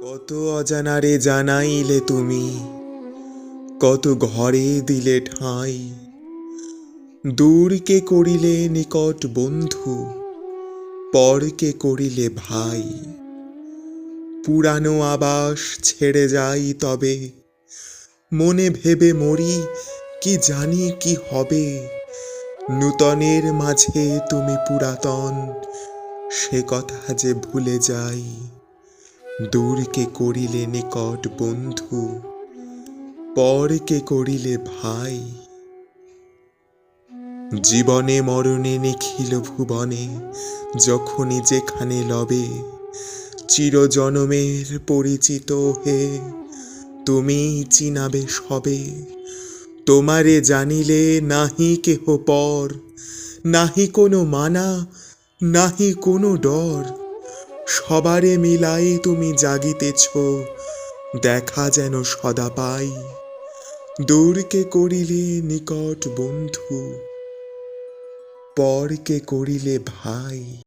কত অজানারে জানাইলে তুমি, কত ঘরে দিলে ঠাঁই। দূরকে করিলে নিকট বন্ধু, পরকে করিলে ভাই। পুরানো আবাস ছেড়ে যাই তবে, মনে ভেবে মরি কি জানি কি হবে। নূতনের মাঝে তুমি পুরাতন, সে কথা যে ভুলে যাই। দূরকে করিলে নিকট বন্ধু, পরকে করিলে ভাই। জীবনে মরণে নিখিল ভুবনে, যখনই যেখানে লবে, চিরজনমের পরিচিত হে তুমি চিনাবে সবে। তোমারে জানিলে নাহি কেহ পর, নাহি কোনো মানা, নাহি কোনো ডর। সবারে মিলাই তুমি জাগিতেছ, দেখা যেন সদা পাই। দূরকে করিলে নিকট বন্ধু, পরকে করিলে ভাই।